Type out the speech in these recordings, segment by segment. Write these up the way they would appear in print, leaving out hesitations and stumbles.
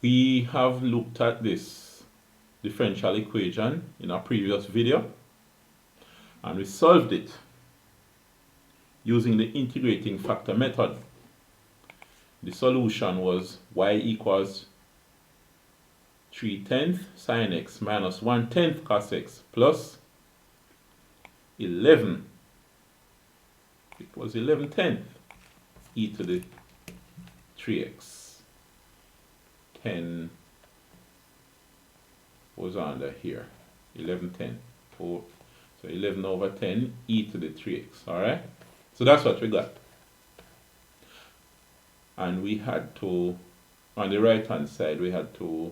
We have looked at this differential equation in a previous video and we solved it using the integrating factor method. The solution was y equals 3/10 sine x minus 1/10 cos x plus 11. It was 11/10 e to the 3x. 10 was under here. 11/10. So 11 over 10 e to the 3x. Alright? So that's what we got. And we had to, on the right hand side, we had to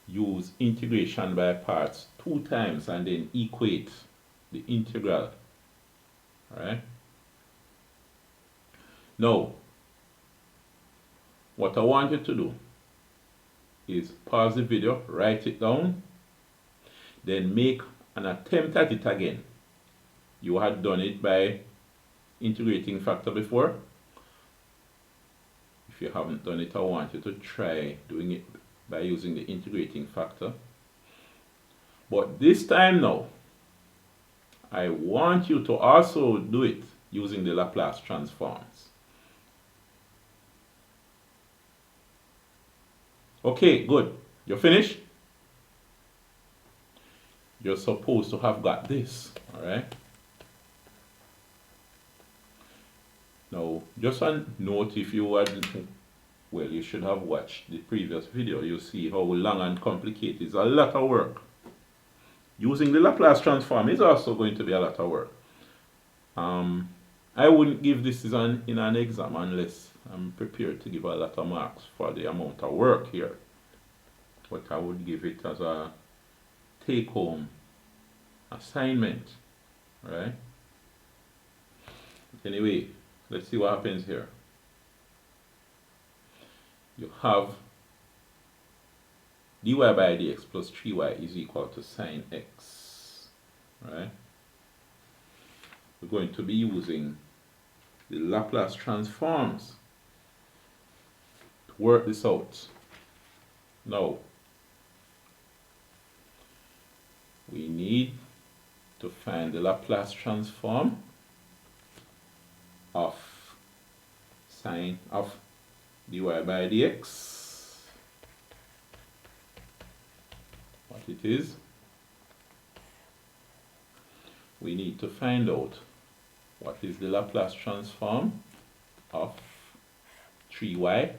use integration by parts 2 times and then equate the integral. Alright? Now, what I want you to do is pause the video, write it down, then make an attempt at it again. You had done it by integrating factor before. If you haven't done it, I want you to try doing it by using the integrating factor. But this time now, I want you to also do it using the Laplace transforms. Okay, good. You're finished? You're supposed to have got this, alright? Now, just a note, if you had, well, you should have watched the previous video. You see how long and complicated. It's a lot of work. Using the Laplace transform is also going to be a lot of work. I wouldn't give this in an exam unless I'm prepared to give a lot of marks for the amount of work here. But I would give it as a take-home assignment, right? But anyway, let's see what happens here. You have dy by dx plus 3y is equal to sine x, right? We're going to be using the Laplace transforms to work this out. Now, we need to find the Laplace transform of sine of dy by dx. What it is, we need to find out what is the Laplace transform of 3y.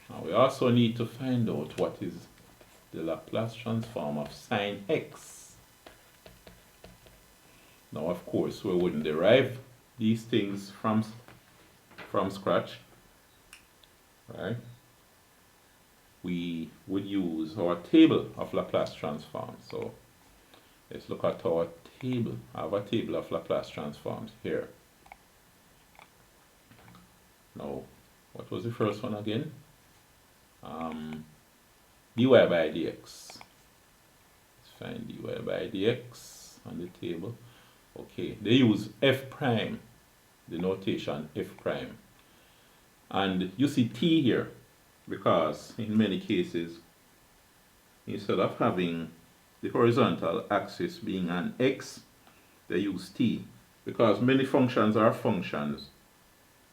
Now we also need to find out what is the Laplace transform of sine x. Now, of course, we wouldn't derive these things from scratch, right? We would use our table of Laplace transforms. So let's look at our table. I have a table of Laplace transforms here. Now, what was the first one again? Dy by dx. Let's find dy by dx on the table. Okay, they use f prime, the notation f prime. And you see t here because in many cases, instead of having the horizontal axis being an x, they use t because many functions are functions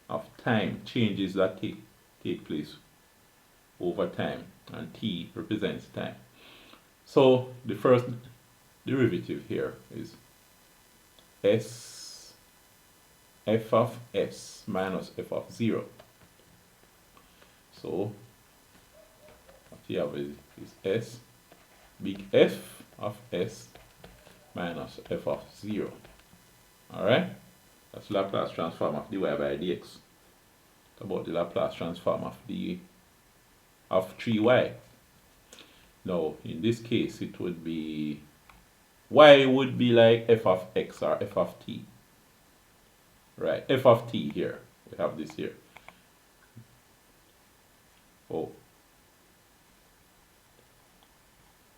of time, changes that take place over time, and t represents time. So the first derivative here is s f of s minus f of 0. So what you have is s big F of s minus f of 0. Alright? That's Laplace transform of dy by dx. It's about the Laplace transform of 3y. Now, in this case, it would be y would be like f of x or f of t. Right, f of t here. We have this here. Oh.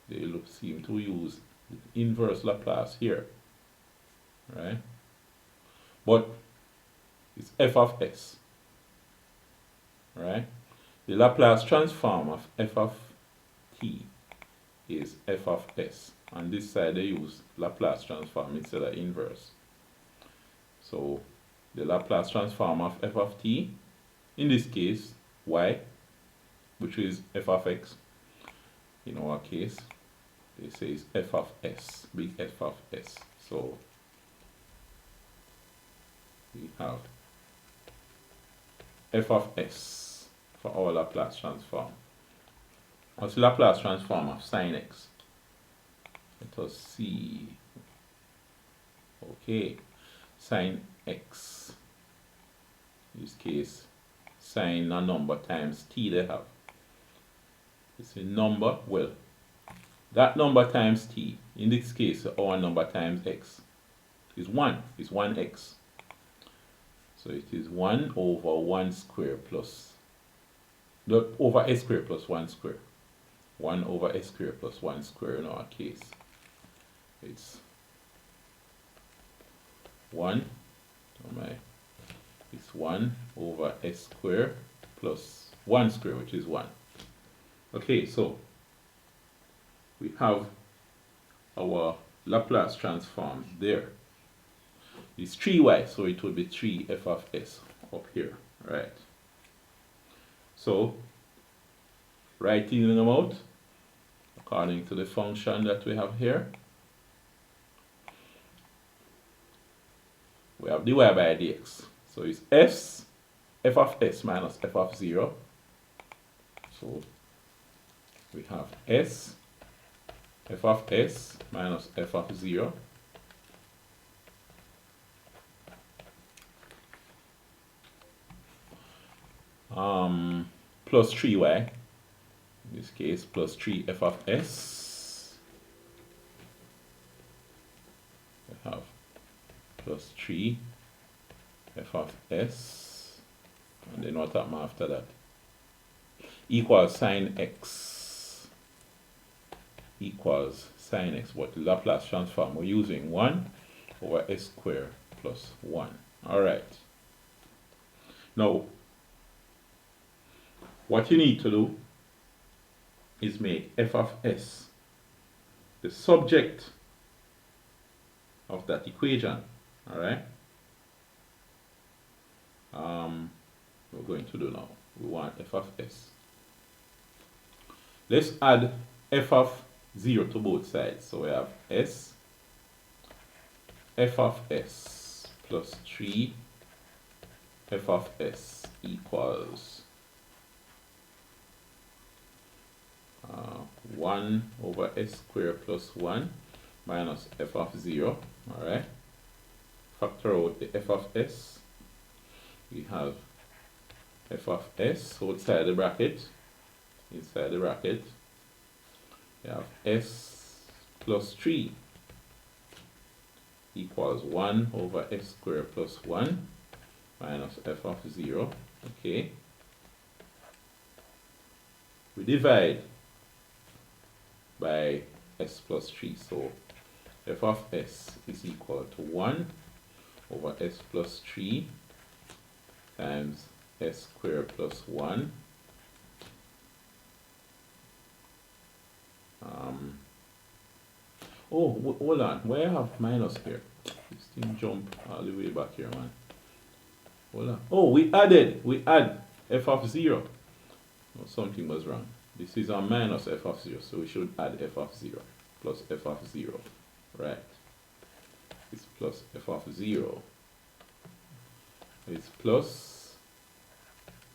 They seem to use the inverse Laplace here. Right? But it's f of s. right? The Laplace transform of f of t is f of s. On this side they use Laplace transform instead of inverse. So the Laplace transform of f of t, in this case y, which is f of x, in our case they say is f of s, big f of s. So we have f of s for our Laplace transform. What's the Laplace transform of sine x? Let us see. Okay, sine x, in this case sine a number times t they have. It's a number, well, that number times t, in this case our number times x, is 1, is 1x. So it is 1 over 1 square plus, not over s square plus 1 square. 1 over s square plus 1 square in our case. It's 1, it's 1 over s square plus 1 square, which is 1. Okay, so we have our Laplace transform there. It's 3y, so it would be 3 f of s up here, right? So, writing them out according to the function that we have here, we have dy by dx. So it's f of s minus f of 0. So we have f of s minus f of 0 plus 3y, in this case plus 3 f of s. We have plus 3 f of s, and then what happens after that? Equals sine x, equals sine x, but the Laplace transform we're using 1 over s squared plus 1. Alright. Now, what you need to do is make f of s the subject of that equation. Alright? We're going to do now. We want f of s. Let's add f of 0 to both sides. So we have s, f of s plus 3 f of s equals 1 over s squared plus 1 minus f of 0. Alright. Factor out the f of s. We have f of s outside the bracket. Inside the bracket, we have s plus 3 equals 1 over s squared plus 1 minus f of 0. Okay. We divide by s plus 3. So f of s is equal to 1 over s plus 3 times s squared plus 1 hold on, why I have minus here? This thing jump all the way back here, man. Hold on. Oh, we add f of 0. Oh, something was wrong. This is a minus f of 0, so we should add f of 0 plus f of 0. Right. It's plus f of 0. It's plus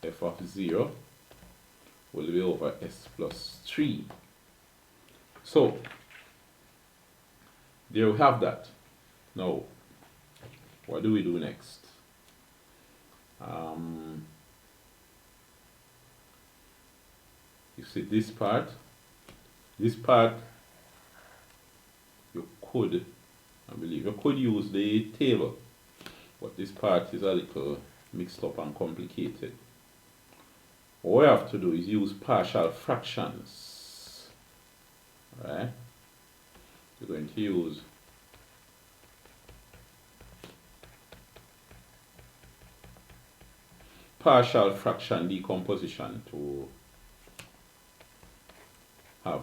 f of 0 will be over s plus 3. So, there we have that. Now, what do we do next? You see this part, you could, I believe, you could use the table, but this part is a little mixed up and complicated. What we have to do is use partial fractions. Alright? We're going to use partial fraction decomposition to have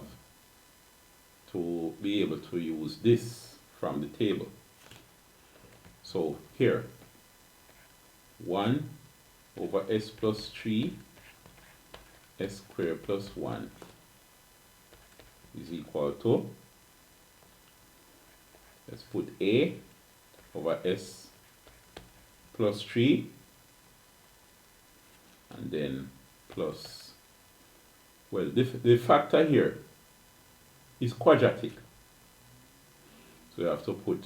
to be able to use this from the table. So here, 1 over s plus 3 s squared plus 1 is equal to, let's put a over s plus 3 and then plus, well, the factor here is quadratic, so you have to put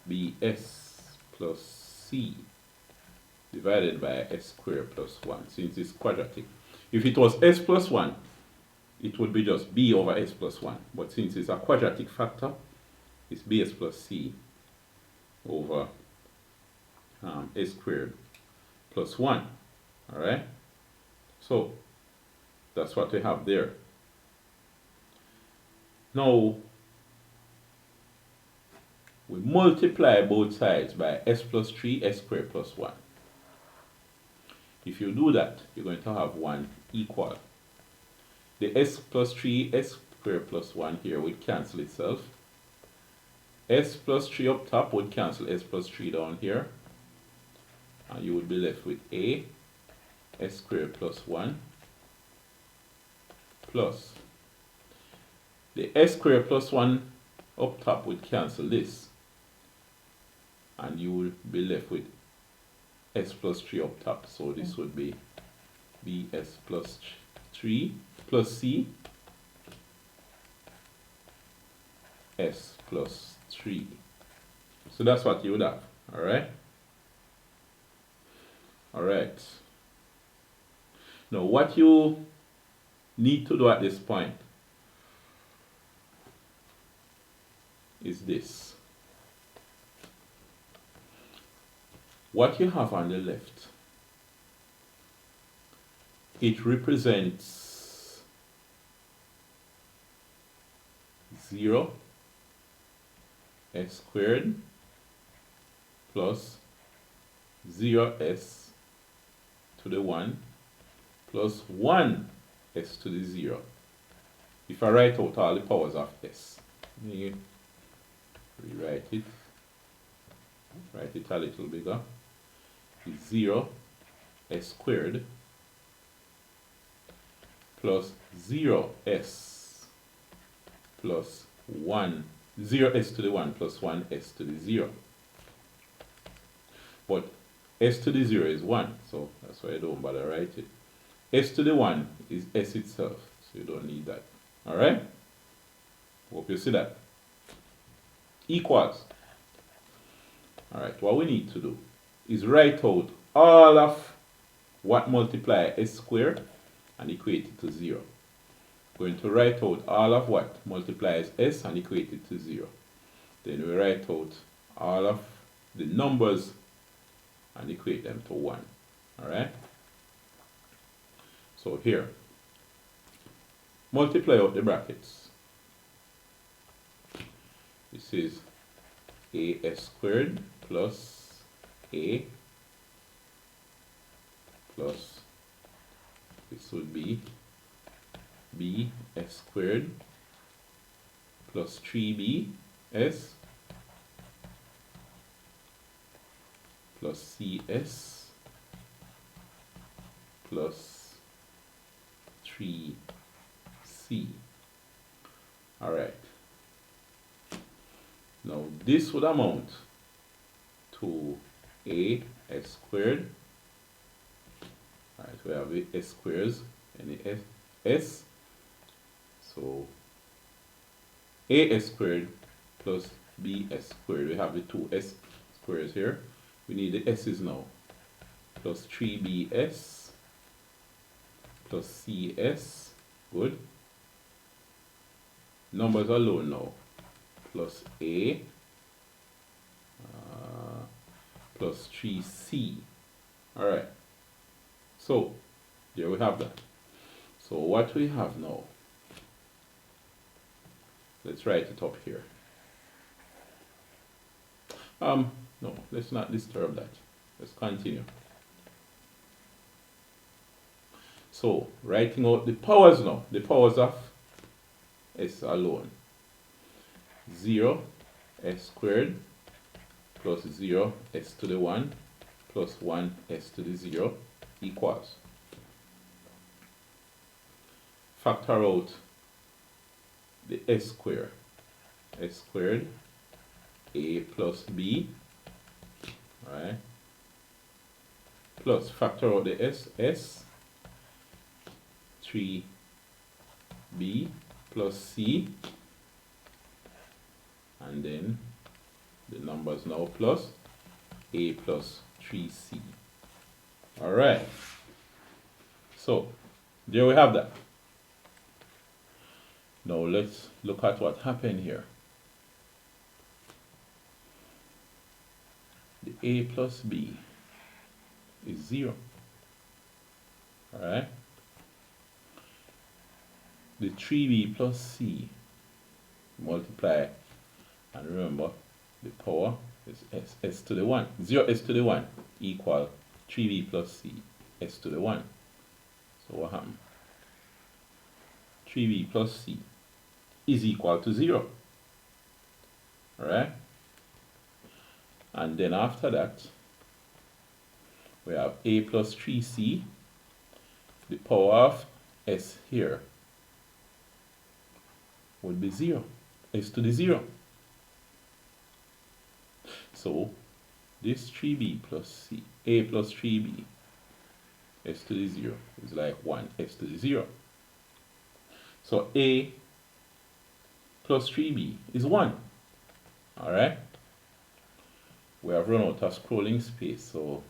bs plus c divided by s squared plus 1, since it's quadratic. If it was s plus 1, it would be just b over s plus 1, but since it's a quadratic factor, it's bs plus c over s squared plus 1. Alright, so that's what we have there. Now we multiply both sides by s plus 3 s squared plus 1. If you do that, you're going to have 1 equal. The s plus 3 s squared plus 1 here would cancel itself. S plus 3 up top would cancel s plus 3 down here, and you would be left with a s squared plus 1 plus the s squared plus 1 up top would cancel this, and you will be left with s plus 3 up top. So this would be bs plus 3 plus c s plus 3. So that's what you would have. Alright? Alright. Now what you need to do at this point is this. What you have on the left, it represents 0 s squared plus 0s to the 1 plus 1 s to the 0. If I write out all the powers of s, you rewrite it, write it a little bigger, is 0 s squared plus 0s plus 1, 0s to the 1 plus 1s to the 0. But s to the 0 is 1, so that's why I don't bother write it. S to the 1 is s itself, so you don't need that. Alright? Hope you see that. Equals. Alright, what we need to do is write out all of what multiply s squared and equate it to 0. We're going to write out all of what multiplies s and equate it to 0. Then we write out all of the numbers and equate them to 1. Alright? So here, multiply out the brackets. This is as squared plus a plus, this would be bs squared plus 3bs plus cs plus 3c. Alright. Now this would amount to as squared. Alright, we have the s squares and the s. So as squared plus bs squared. We have the two s squares here. We need the s's now. Plus 3bs plus cs. Good. Numbers alone now. Plus a plus 3c. Alright. So there we have that. So what we have now, let's write it up here. No, let's not disturb that. Let's continue. So writing out the powers now, the powers of s alone. 0 s squared plus 0 s to the 1 plus 1 s to the 0 equals. Factor out the s squared. S squared a plus b, right? Plus factor out the s 3b plus c, and then the numbers now plus a plus 3c. All right, so there we have that. Now let's look at what happened here. The a plus b is 0. All right. The 3b plus c, multiply, and remember the power is s to the 1. 0s to the 1 equal 3b plus c, s to the 1. So what happened? 3b plus c is equal to 0. Alright? And then after that, we have a plus 3c, the power of s here would be 0, s to the 0. So this 3b plus c, a plus 3b, s to the 0 is like 1, s to the 0. So a plus 3b is 1. Alright? We have run out of scrolling space, so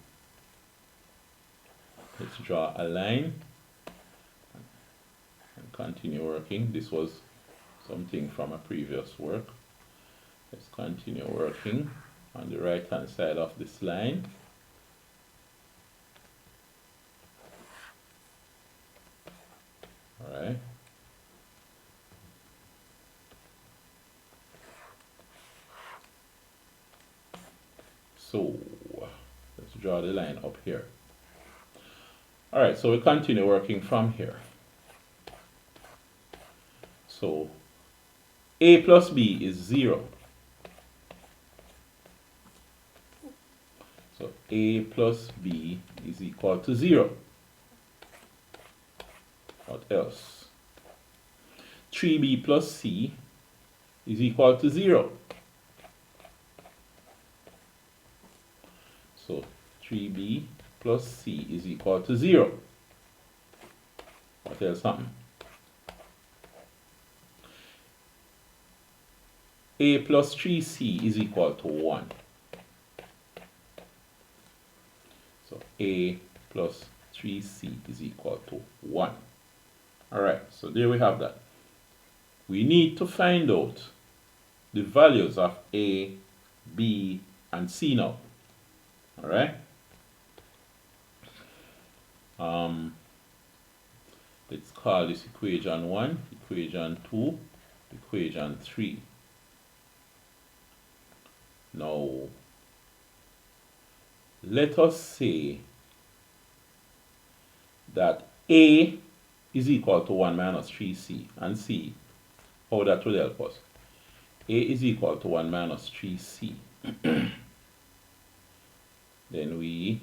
let's draw a line and continue working. This was something from a previous work. Let's continue working on the right hand side of this line. All right. So let's draw the line up here. All right, so we continue working from here. So a plus b is 0. So a plus b is equal to 0. What else? 3b plus c is equal to 0. So 3b plus c is equal to 0. What else happened? A plus 3c is equal to 1. So a plus 3c is equal to 1. Alright, so there we have that. We need to find out the values of a, b, and c now. Alright? Let's call this equation 1, equation 2, equation 3. Now, let us say that a is equal to 1 minus 3c, and see how that will help us. A is equal to 1 minus 3c. Then we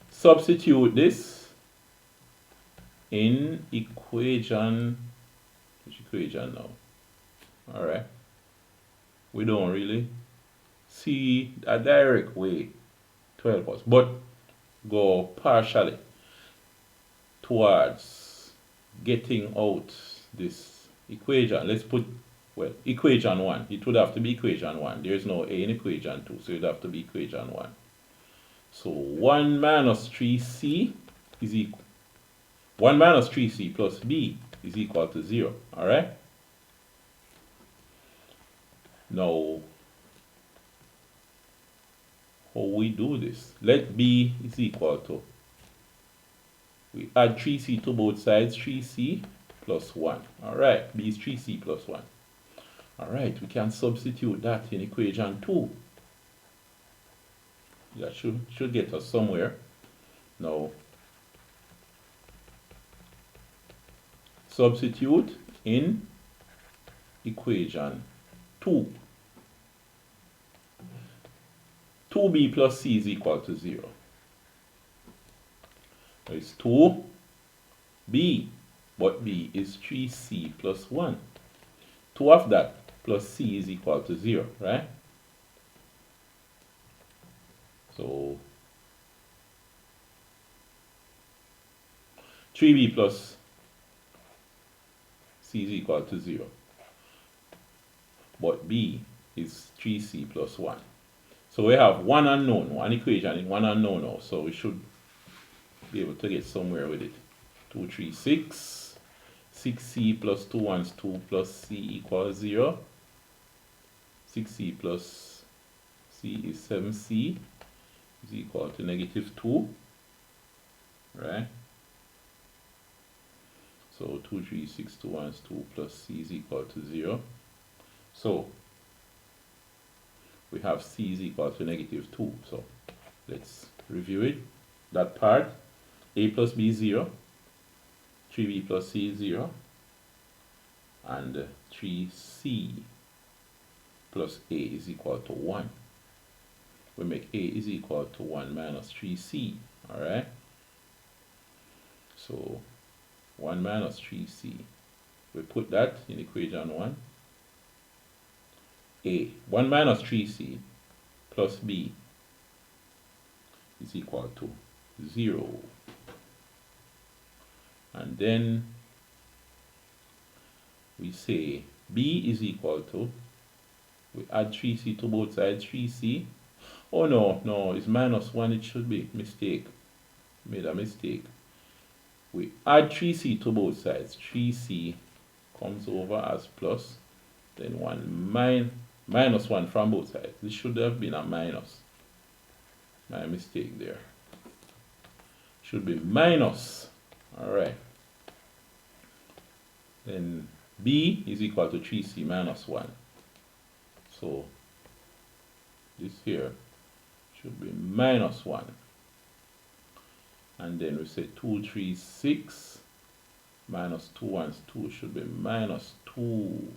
substitute this in equation, which equation now? Alright. We don't really see a direct way to help us, but go partially towards getting out this equation. Let's put, well, equation 1. It would have to be equation 1. There is no a in equation 2, so it would have to be equation 1. So 1 minus 3c is equal, 1 minus 3c plus b is equal to 0. Alright? Now, how we do this? Let b is equal to, we add 3c to both sides, 3c plus 1. Alright, b is 3c plus 1. Alright, we can substitute that in equation 2. That should get us somewhere. Now, substitute in equation 2. 2b plus c is equal to 0. It's 2b, but b is 3c plus 1. 2 of that plus c is equal to 0, right? So 3b plus c is equal to 0. But b is 3c plus 1. So we have one unknown, one equation and one unknown now. So we should be able to get somewhere with it. 2, 3, 6. 6c plus 2 ones 2 plus c equals 0. 6c plus c is 7c is equal to negative 2. Right? So 2, 3, 6, 2 ones 2 plus c is equal to 0. So we have c is equal to negative 2. So let's review it. That part, a plus b is 0, 3b plus c is 0, and 3c plus a is equal to 1. We make a is equal to 1 minus 3c, alright? So 1 minus 3c, we put that in equation 1. A, 1 minus 3c plus b is equal to 0. And then we say b is equal to, we add 3c to both sides, 3c. Oh no, it's minus 1, it should be, mistake, made a mistake. We add 3c to both sides, 3c comes over as plus, then 1 minus 1 from both sides. This should have been a minus. My mistake there. Should be minus. Alright. Then b is equal to 3c minus 1. So this here should be minus 1. And then we say 2, 3, 6 minus 2 ones 2 should be minus 2.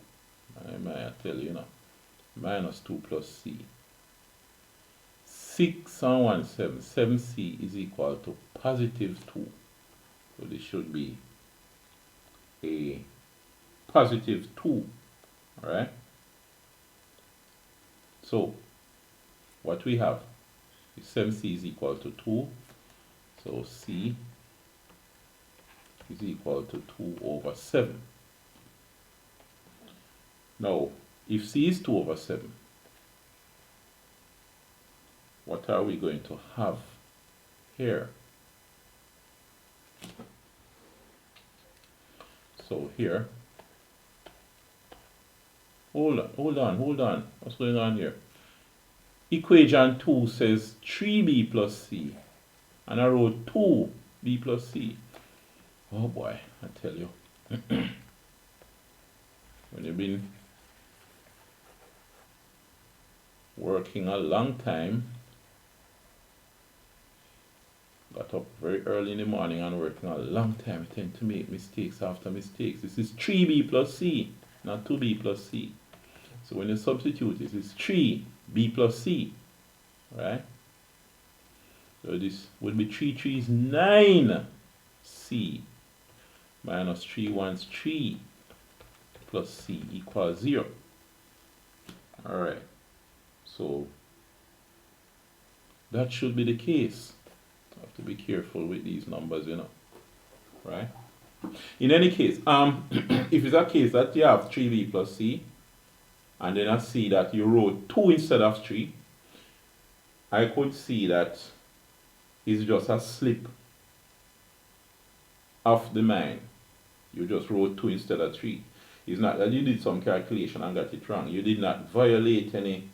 I tell you now. Minus 2 plus c. 6 and 1, 7. 7c is equal to positive 2. So this should be a positive 2. Alright? So what we have is 7c is equal to 2. So c is equal to 2 over 7. Now, if c is 2 over 7, what are we going to have here? So here, hold on. What's going on here? Equation 2 says 3b plus c, and I wrote 2b plus c. Oh boy, I tell you. When you've been working a long time, got up very early in the morning and working a long time, I tend to make mistakes after mistakes. This is 3b plus c, not 2b plus c. So when you substitute, this is 3b plus c, right? So this would be 3 3s 9c minus 3 1s 3 plus c equals 0. Alright, so that should be the case. I have to be careful with these numbers, you know, right? In any case, if it's a case that you have 3b plus c, and then I see that you wrote 2 instead of 3, I could see that it's just a slip of the mind. You just wrote 2 instead of 3. It's not that you did some calculation and got it wrong. You did not violate any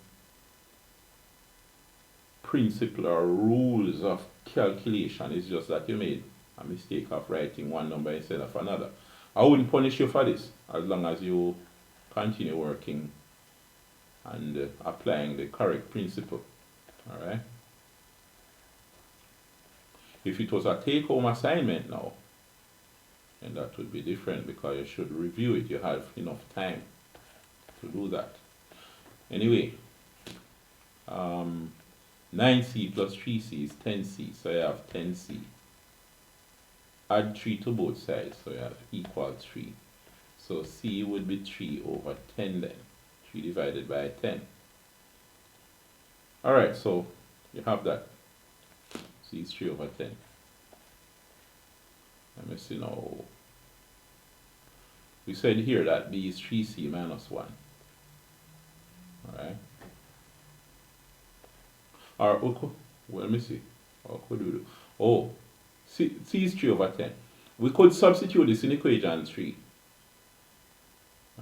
principle or rules of calculation. It's just that you made a mistake of writing one number instead of another. I wouldn't punish you for this as long as you continue working and applying the correct principle. Alright? If it was a take-home assignment now, and that would be different because you should review it. You have enough time to do that. Anyway, 9c plus 3c is 10c, so you have 10c. Add 3 to both sides, so you have equal 3. So c would be 3 over 10 then. 3 divided by 10. Alright, so you have that. C is 3 over 10. Let me see now. We said here that b is 3c minus 1. Alright. Or, well, let me see. What could we do? Oh, c is 3 over 10. We could substitute this in equation 3.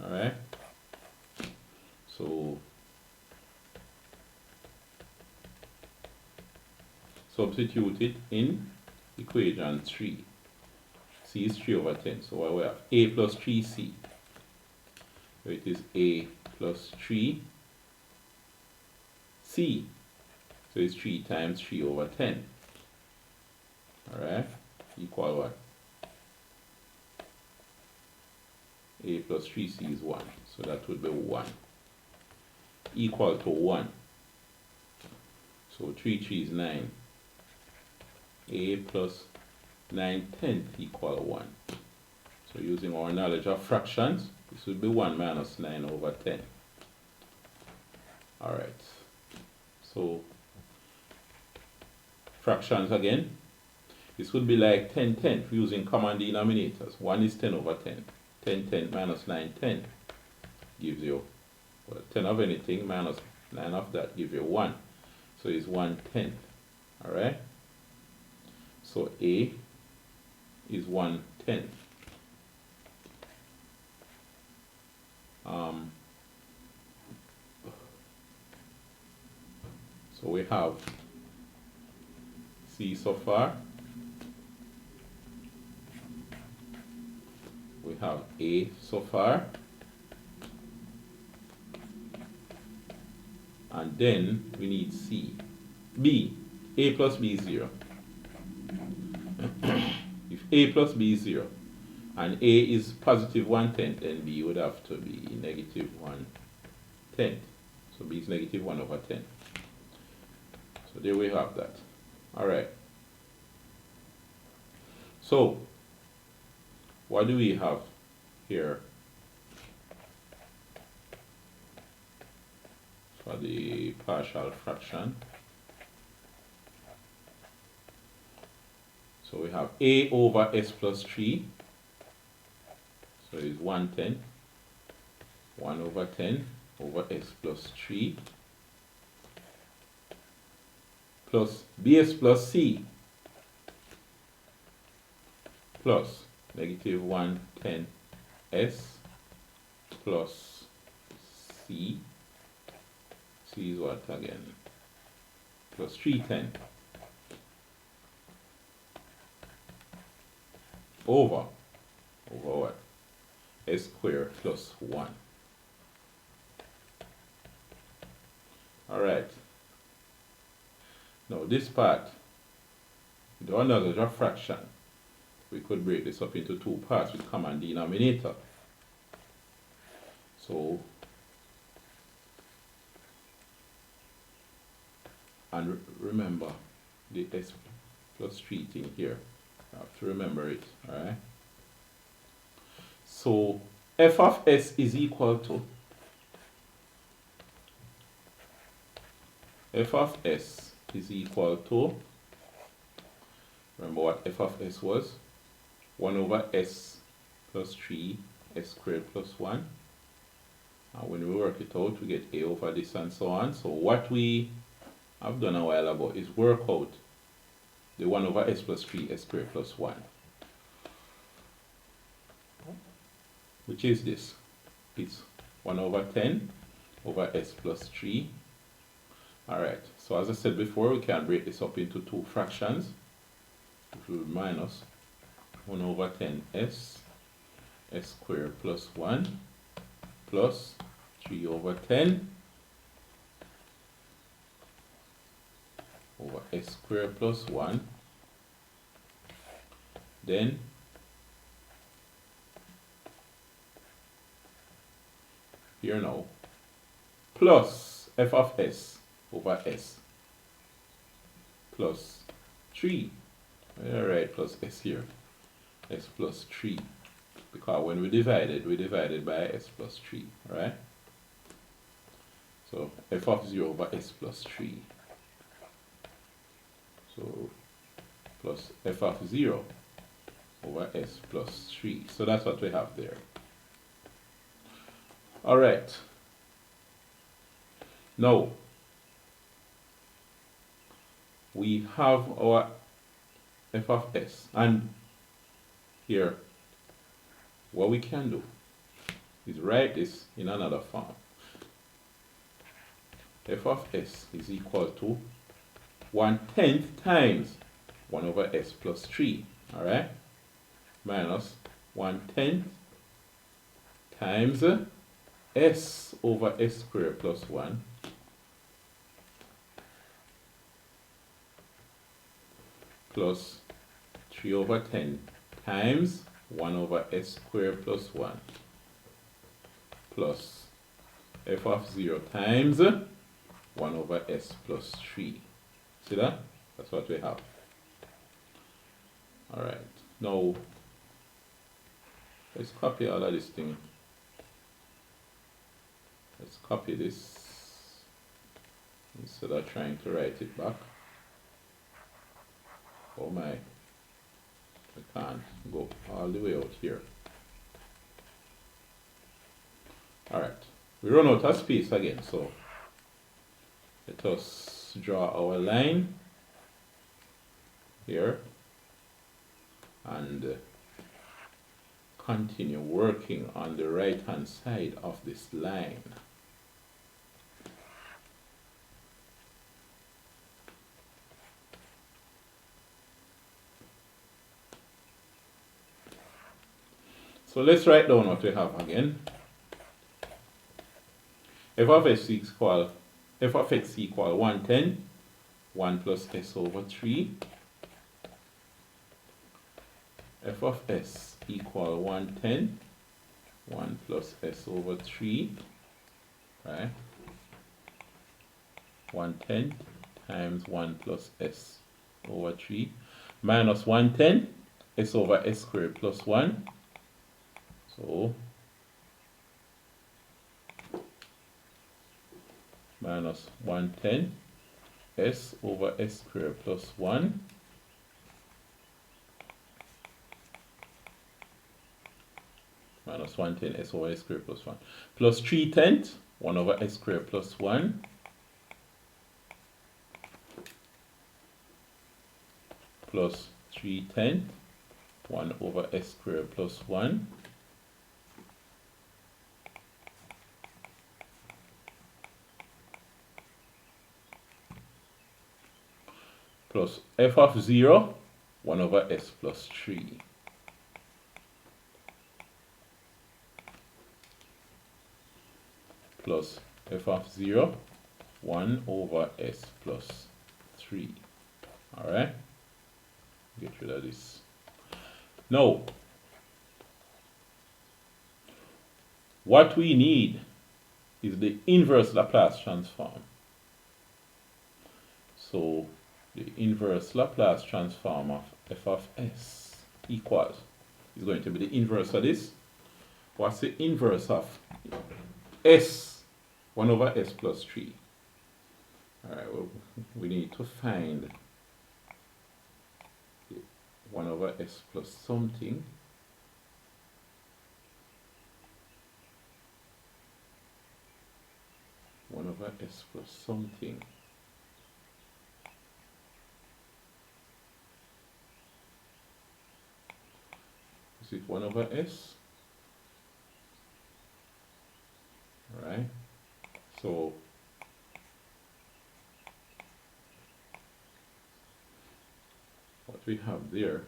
Alright. So, substitute it in equation 3. C is 3 over 10. So what we have? A plus 3c. So it is a plus 3c. So it's 3 times 3 over 10. Alright? Equal what? A plus 3c is 1. So that would be 1. Equal to 1. So 3 is 9. A plus 9/10 equal 1. So using our knowledge of fractions, this would be 1 minus 9 over 10. Alright. So fractions again. This would be like 10/10 using common denominators. 1 is 10 over 10. 10/10 minus 9/10 gives you, well, 10 of anything minus 9 of that gives you 1. So it's 1/10. Alright? So A is 1/10. So we have C so far. We have A so far. And then we need C. B. A plus B is 0. If A plus B is 0 and A is positive 1/10, then B would have to be negative 1/10. So B is negative 1 over 10. So there we have that. Alright. So what do we have here for the partial fraction? So we have A over S plus 3. So it's 1/10. 1 over 10 over S plus 3. Plus BS plus C. Plus negative 1/10 S plus C. C is what again? Plus 3/10. Over what? S squared plus 1. Alright. Now this part, the another fraction, we could break this up into two parts with common denominator. So, and remember the S plus 3 thing here. You have to remember it, alright? So f of s is equal to remember what f of s was? 1 over s plus 3 s squared plus 1. And when we work it out, we get a over this and so on. So what we have done a while ago is work out the 1 over s plus 3 s squared plus 1. Which is this? It's 1 over 10 over s plus 3. Alright, so as I said before, we can break this up into two fractions. Which will be minus 1 over 10 s squared plus 1 plus 3 over 10 over s squared plus 1 Then here now, plus f of s over s plus 3. Alright, plus s here. S plus 3. Because when we divided by s plus 3. Alright? So f of 0 over s plus 3. So plus f of 0 over s plus 3. So that's what we have there. Alright. Now, we have our f of s. And here, what we can do is write this in another form. F of s is equal to 1/10 times 1 over s plus 3. Alright? Minus 1/10 times s over s squared plus 1 plus 3 over 10 times 1 over s squared plus 1 plus f of 0 times 1 over s plus 3. See that? That's what we have. Alright, now let's copy all of this thing. Let's copy this instead of trying to write it back. Oh my, I can't go all the way out here. Alright, we run out of space again, so let us draw our line here and continue working on the right hand side of this line. So let's write down what we have again. F of x equal 1/10, 1 plus s over 3. F of s equal 1/10, 1 plus s over 3, right? 1/10 times 1 plus s over 3 minus 1/10 s over s squared plus 1. So minus 1/10 s over s squared plus 1 minus 1/10 s over s squared plus 1 plus 3/10 1 over s squared plus 1 plus 3/10 1 over s squared plus 1 plus f of 0 1 over s plus 3 plus f of 0 1 over s plus 3. Alright, get rid of this. Now what we need is the inverse Laplace transform. So the inverse Laplace transform of f of s equals is going to be the inverse of this. What's the inverse of s 1 over s plus 3? Alright, well, we need to find 1 over s plus something. One over s plus something. Is it 1 over s? Alright, so what we have there,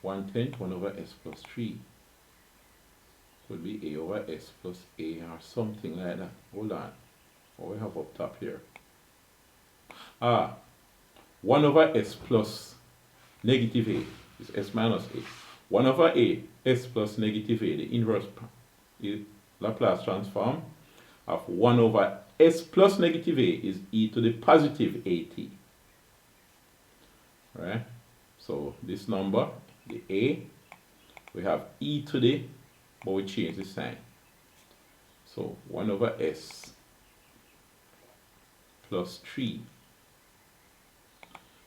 1/10 1 over s plus 3 could be a over s plus a or something like that. Hold on, what we have up top here? 1 over s plus negative a is s minus a. 1 over a, s plus negative a, the inverse Laplace transform of 1 over s plus negative a is e to the positive at. Right? So this number, the a, we have e to the, but we change the sign. So 1 over s plus 3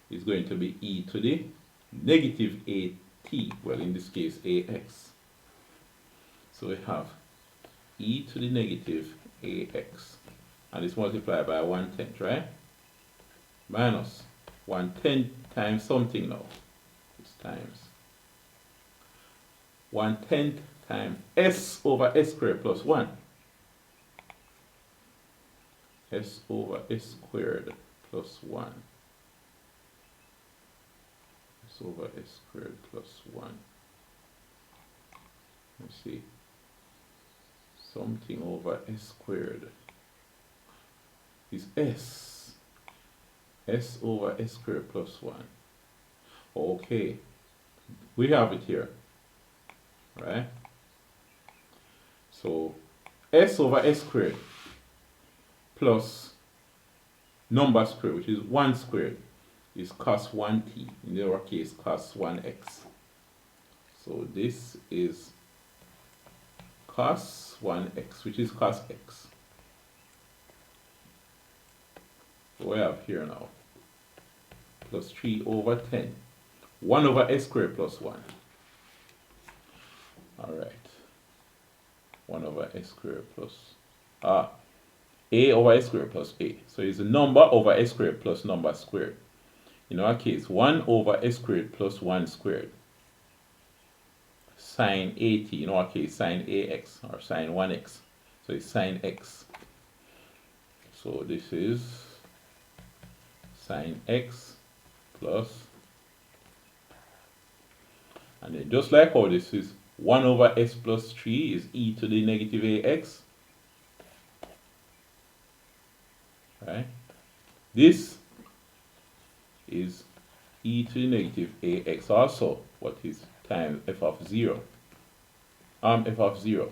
is going to be e to the negative at, well in this case ax. So we have e to the negative ax, and it's multiplied by 1/10, right? Minus 1/10 times something now. It's times 1/10 times s over s squared plus 1. S over s squared plus 1. S over s squared plus 1. Let's see. Something over s squared is s. S over s squared plus 1. Okay. We have it here. Right? So s over s squared plus number squared, which is 1 squared, is cos 1t. In our case, cos 1x. So this is cos 1x, which is cos x. So we have here now plus 3 over 10. 1 over s squared plus 1. Alright. 1 over s squared plus a over s squared plus a. So it's a number over s squared plus number squared. In our case, 1 over s squared plus 1 squared. Sine at, in our case, sine ax or sine 1x. So it's sine x. So this is sine x plus, and then just like how this is 1 over s plus 3 is e to the negative ax. Right? This is e to the negative ax also. What is times f of 0? F of 0.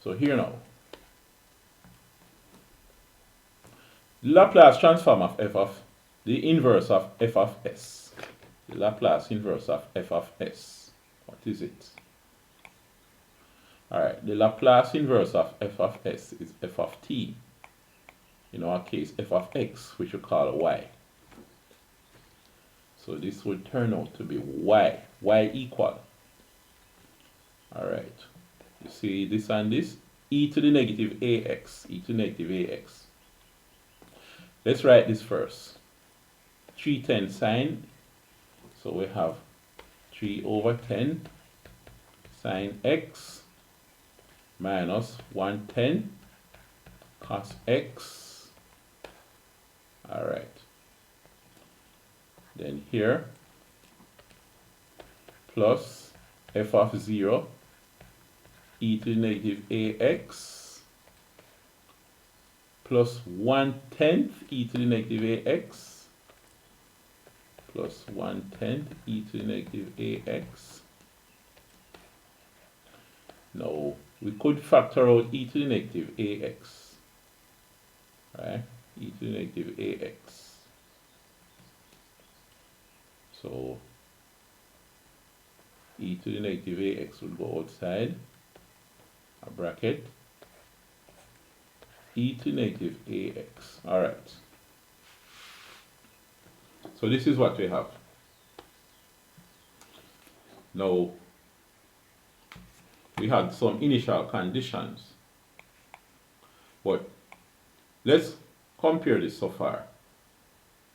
So here now, Laplace transform of f of the inverse of f of s. The Laplace inverse of f of s. What is it? Alright, the Laplace inverse of f of s is f of t. In our case, f of x, which we call y. So this would turn out to be y. Y equal. Alright. You see this and this? E to the negative ax. E to the negative ax. Let's write this first. 3/10 sine. So we have 3 over 10 sine x minus 1/10 cos x. Alright. Then here plus f of 0 e to the negative ax plus 1/10 e to the negative ax plus 1/10 e to the negative ax. Now we could factor out e to the negative ax, right? E to the negative ax. So e to the negative ax will go outside a bracket. E to the negative ax. Alright. So this is what we have. Now we had some initial conditions, but let's compare this so far.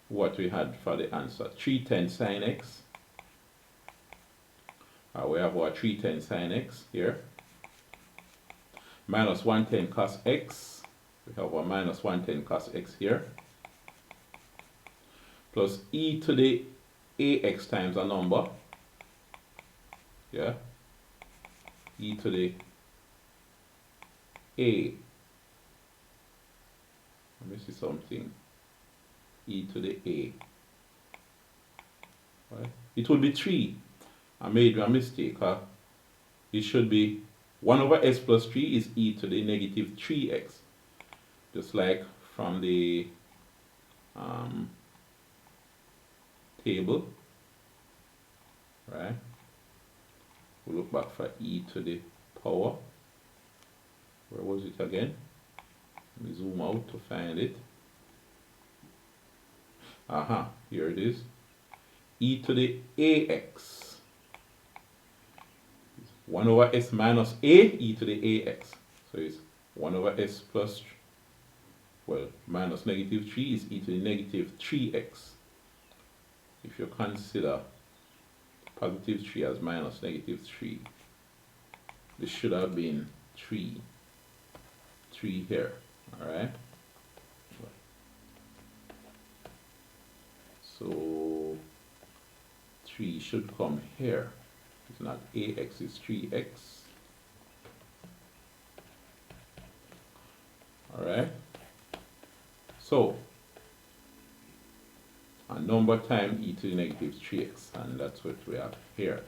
What we had for the answer: 3/10 sine x. We have our 3/10 sine x here. Minus 1/10 cos x. We have our minus 1/10 cos x here. Plus e to the ax times a number. Yeah. E to the a. Let me see something. E to the a. Right? it would be 3. I made a mistake. It should be 1 over s plus 3 is e to the negative 3x. Just like from the table, right? We'll look back for e to the power. Where was it again? Let me zoom out to find it. Aha, here it is. E to the ax. 1 over s minus a, e to the ax. So it's 1 over s plus, well, minus negative 3 is e to the negative 3x. If you consider positive 3 as minus negative 3, this should have been 3 here, alright? So 3 should come here. It's not ax, it's 3x. Alright? So a number times e to the negative 3x, and that's what we have here.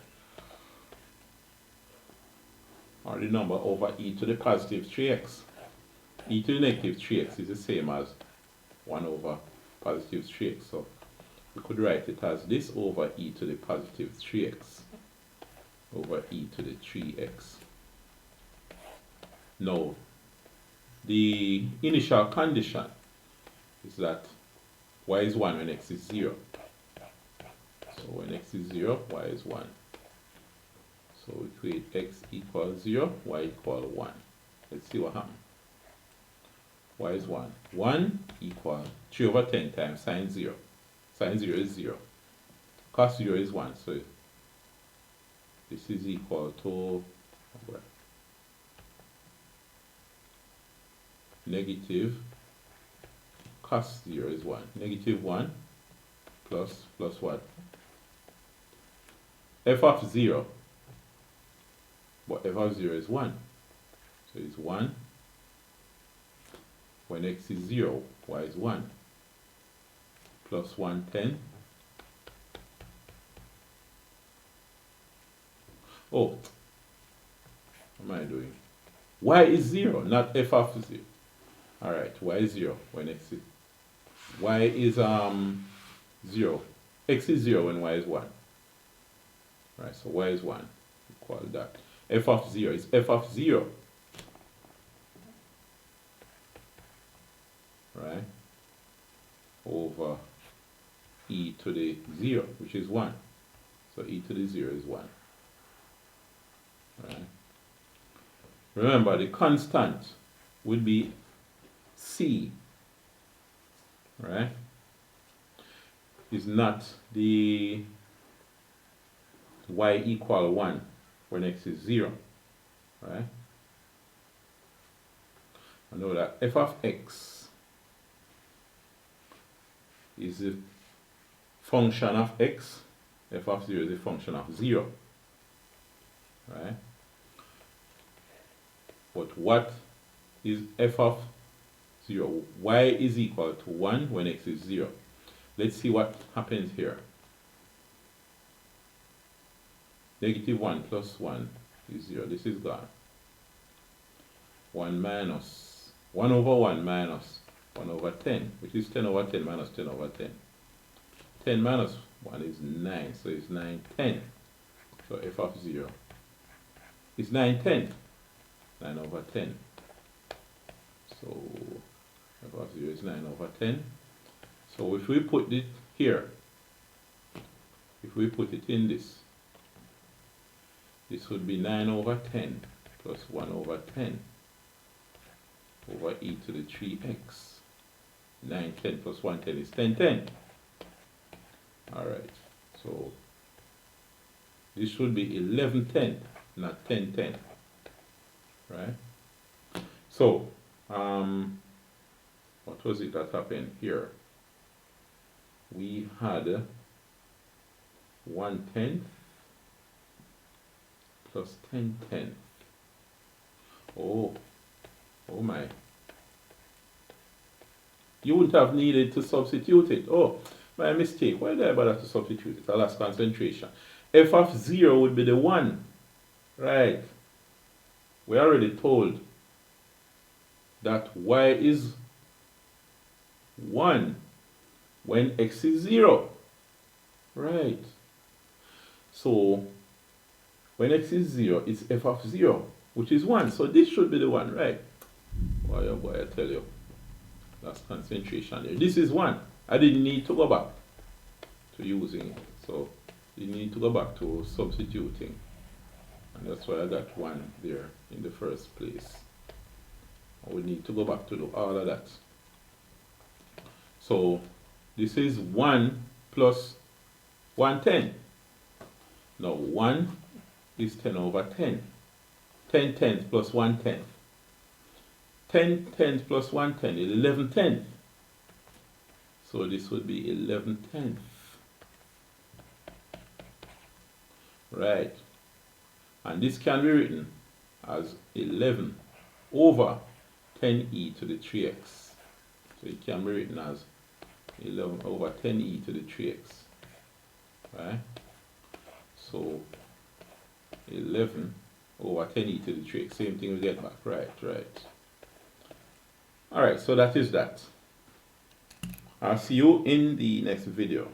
Or the number over e to the positive 3x. E to the negative 3x is the same as 1 over positive 3x. So we could write it as this over e to the positive 3x over e to the 3x. Now, the initial condition is that y is 1 when x is 0. So when x is 0, y is 1. So we create x equals 0, y equals 1. Let's see what happens. Y is 1. 1 equals 3 over 10 times sine 0. Sine 0 is 0. Cos 0 is 1. So this is equal to negative cos 0 is 1. Negative 1 plus what? F of 0. But f of 0 is 1. So it's 1. When x is 0, y is 1. Plus 110. Oh, what am I doing? Y is 0, not f of 0. Alright, y is 0 when x is... Y is 0. X is 0 when y is 1. Right, so y is 1. Equal that. F of 0 is f of 0. Right? Over e to the 0, which is 1. So e to the 0 is 1. Right? Remember, the constant would be c. Right? Is not the y equal 1 when x is 0. Right? I know that f of x is the function of x. F of 0 is a function of 0. Right? But what is f of 0? Y is equal to 1 when x is 0. Let's see what happens here. Negative 1 plus 1 is 0. This is gone. 1 minus 1 over 1 minus 1 over 10, which is 10 over 10 minus 10 over 10. 10 minus 1 is 9, so it's 9 10. So f of 0 is 9 10. 9 over 10. So f of 0 is 9 over 10. So if we put it here, if we put it in this, this would be 9 over 10 plus 1 over 10 over e to the 3x. 9 10 plus 1 10 is 10 10. Alright, so this should be 11 10, not 10 10. Right? So, what was it that happened here? We had 1/10 plus 10/10. Oh my. You wouldn't have needed to substitute it. Oh, My mistake. Why did I bother to substitute it? I lost concentration. F of 0 would be the 1. Right. We already told that y is 1 when x is 0. Right. So when x is 0, it's f of 0, which is 1. So this should be the 1, right? Boy, oh boy, I tell you. That's concentration there. This is 1. I didn't need to go back to using it. So you need to go back to substituting. And that's why I got 1 there in the first place. I would need to go back to do all of that. So this is 1 plus 1/10. Now 1 is 10 over 10. 10 tenths plus 1/10. 10 tenths plus 1/10 is 11/10. So this would be 11/10. Right. And this can be written as 11 over 10e to the 3x. So it can be written as 11 over 10e to the 3x. Right? So 11 over 10e to the 3x. Same thing we get back. Right, right. Alright, so that is that. I'll see you in the next video.